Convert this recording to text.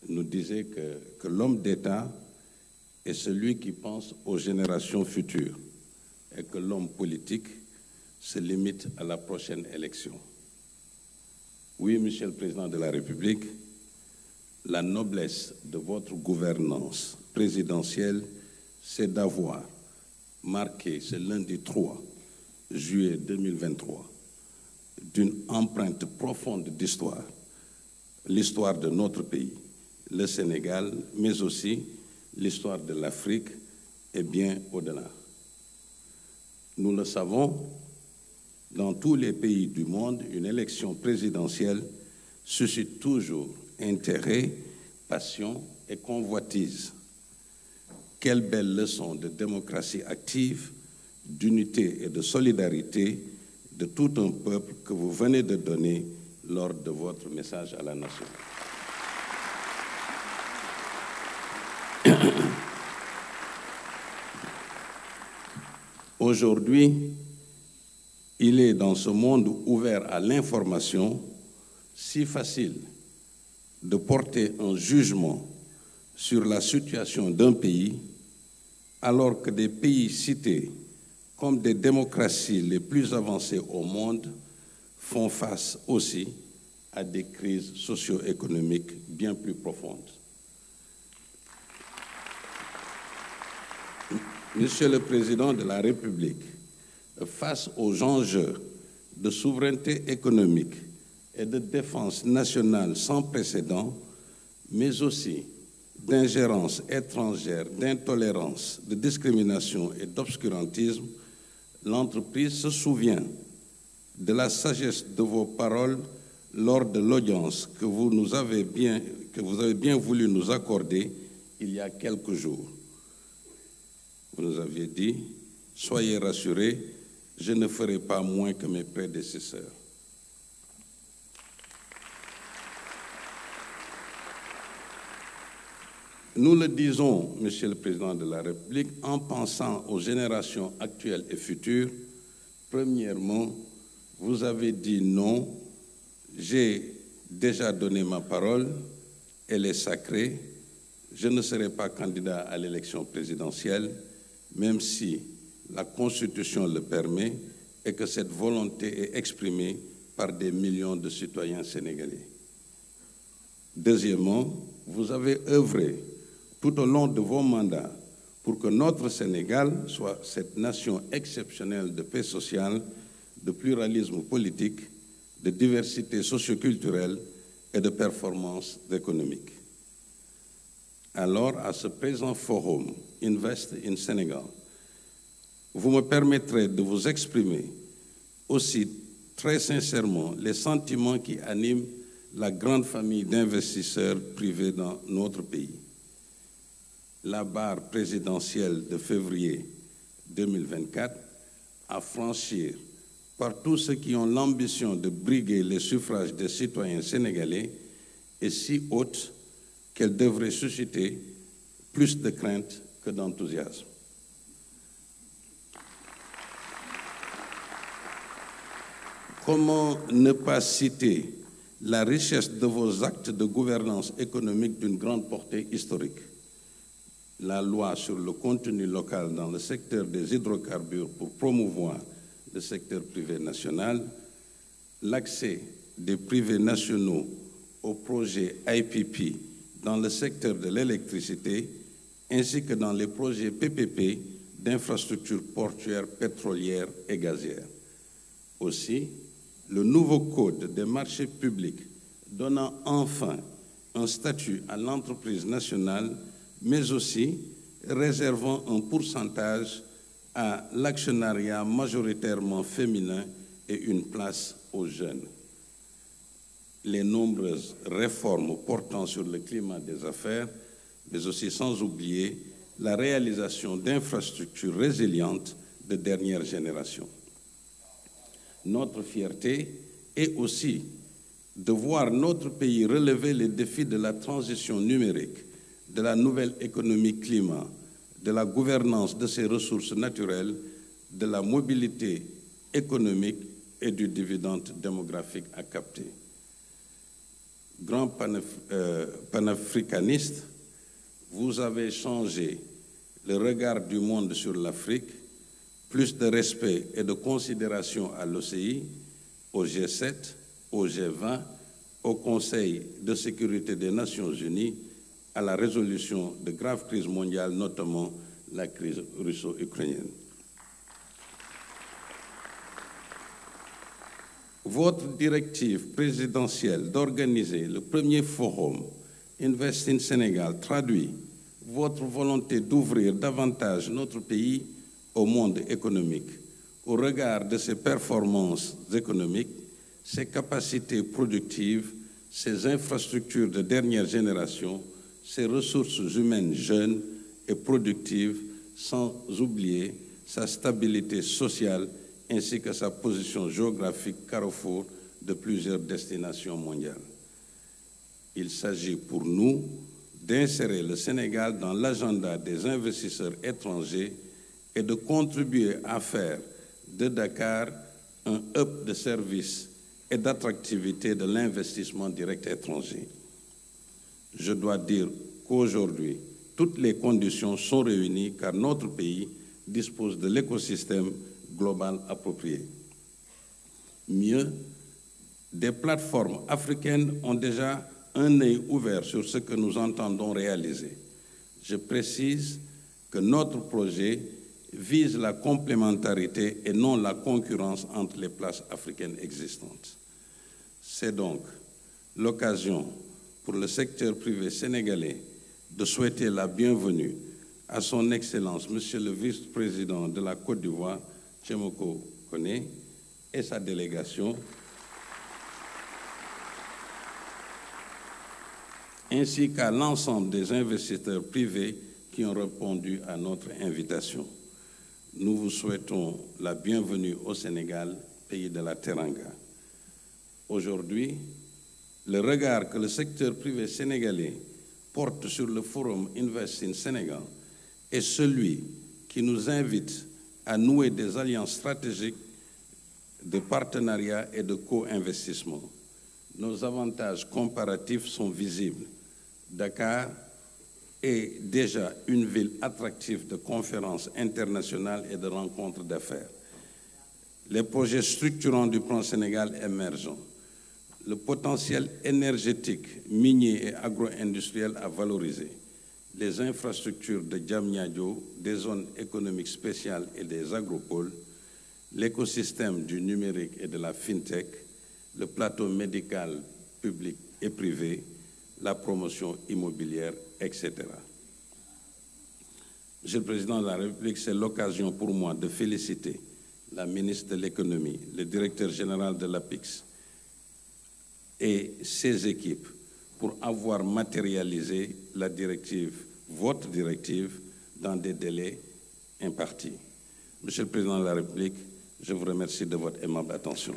nous disait que l'homme d'État est celui qui pense aux générations futures et que l'homme politique se limite à la prochaine élection. Oui, Monsieur le Président de la République, la noblesse de votre gouvernance présidentielle, c'est d'avoir marqué ce lundi 3 juillet 2023 d'une empreinte profonde d'histoire, l'histoire de notre pays, le Sénégal, mais aussi l'histoire de l'Afrique et bien au-delà. Nous le savons, dans tous les pays du monde, une élection présidentielle suscite toujours intérêt, passion et convoitise. Quelle belle leçon de démocratie active, d'unité et de solidarité de tout un peuple que vous venez de donner lors de votre message à la nation. Aujourd'hui, il est dans ce monde ouvert à l'information si facile de porter un jugement sur la situation d'un pays alors que des pays cités comme des démocraties les plus avancées au monde font face aussi à des crises socio-économiques bien plus profondes. Monsieur le Président de la République, face aux enjeux de souveraineté économique et de défense nationale sans précédent, mais aussi d'ingérence étrangère, d'intolérance, de discrimination et d'obscurantisme, l'entreprise se souvient de la sagesse de vos paroles lors de l'audience que vous avez bien voulu nous accorder il y a quelques jours. Vous nous aviez dit, soyez rassurés, je ne ferai pas moins que mes prédécesseurs. Nous le disons, Monsieur le Président de la République, en pensant aux générations actuelles et futures. Premièrement, vous avez dit non, j'ai déjà donné ma parole, elle est sacrée, je ne serai pas candidat à l'élection présidentielle, même si la Constitution le permet et que cette volonté est exprimée par des millions de citoyens sénégalais. Deuxièmement, vous avez œuvré tout au long de vos mandats pour que notre Sénégal soit cette nation exceptionnelle de paix sociale, de pluralisme politique, de diversité socioculturelle et de performance économique. Alors, à ce présent forum Invest in Sénégal, vous me permettrez de vous exprimer aussi très sincèrement les sentiments qui animent la grande famille d'investisseurs privés dans notre pays. La barre présidentielle de février 2024 à franchir par tous ceux qui ont l'ambition de briguer les suffrages des citoyens sénégalais est si haute qu'elle devrait susciter plus de crainte que d'enthousiasme. Comment ne pas citer la richesse de vos actes de gouvernance économique d'une grande portée historique? La loi sur le contenu local dans le secteur des hydrocarbures pour promouvoir le secteur privé national, l'accès des privés nationaux aux projets IPP dans le secteur de l'électricité, ainsi que dans les projets PPP d'infrastructures portuaires, pétrolières et gazières. Aussi, le nouveau code des marchés publics donnant enfin un statut à l'entreprise nationale, mais aussi réservant un pourcentage à l'actionnariat majoritairement féminin et une place aux jeunes. Les nombreuses réformes portant sur le climat des affaires, mais aussi sans oublier la réalisation d'infrastructures résilientes de dernière génération. Notre fierté est aussi de voir notre pays relever les défis de la transition numérique, de la nouvelle économie climat, de la gouvernance de ses ressources naturelles, de la mobilité économique et du dividende démographique à capter. grand panafricaniste, vous avez changé le regard du monde sur l'Afrique, plus de respect et de considération à l'OCI, au G7, au G20, au Conseil de sécurité des Nations Unies, à la résolution de graves crises mondiales, notamment la crise russo-ukrainienne. Votre directive présidentielle d'organiser le premier forum Invest in Sénégal traduit votre volonté d'ouvrir davantage notre pays au monde économique, au regard de ses performances économiques, ses capacités productives, ses infrastructures de dernière génération, ses ressources humaines jeunes et productives, sans oublier sa stabilité sociale ainsi que sa position géographique carrefour de plusieurs destinations mondiales. Il s'agit pour nous d'insérer le Sénégal dans l'agenda des investisseurs étrangers et de contribuer à faire de Dakar un hub de services et d'attractivité de l'investissement direct étranger. Je dois dire qu'aujourd'hui, toutes les conditions sont réunies car notre pays dispose de l'écosystème global approprié. Mieux, des plateformes africaines ont déjà un œil ouvert sur ce que nous entendons réaliser. Je précise que notre projet vise la complémentarité et non la concurrence entre les places africaines existantes. C'est donc l'occasion pour le secteur privé sénégalais de souhaiter la bienvenue à son Excellence, Monsieur le Vice-président de la Côte d'Ivoire, Tchemoko Koné, et sa délégation, ainsi qu'à l'ensemble des investisseurs privés qui ont répondu à notre invitation. Nous vous souhaitons la bienvenue au Sénégal, pays de la Teranga. Aujourd'hui, le regard que le secteur privé sénégalais porte sur le forum Invest in Sénégal est celui qui nous invite à nouer des alliances stratégiques de partenariat et de co-investissement. Nos avantages comparatifs sont visibles. Dakar est déjà une ville attractive de conférences internationales et de rencontres d'affaires. Les projets structurants du plan Sénégal émergent. Le potentiel énergétique, minier et agro-industriel à valoriser. Les infrastructures de Diamniadio, des zones économiques spéciales et des agropoles, l'écosystème du numérique et de la fintech, le plateau médical public et privé, la promotion immobilière, etc. Monsieur le Président de la République, c'est l'occasion pour moi de féliciter la ministre de l'Économie, le directeur général de l'APIX et ses équipes pour avoir matérialisé la directive, votre directive, dans des délais impartis. Monsieur le Président de la République, je vous remercie de votre aimable attention.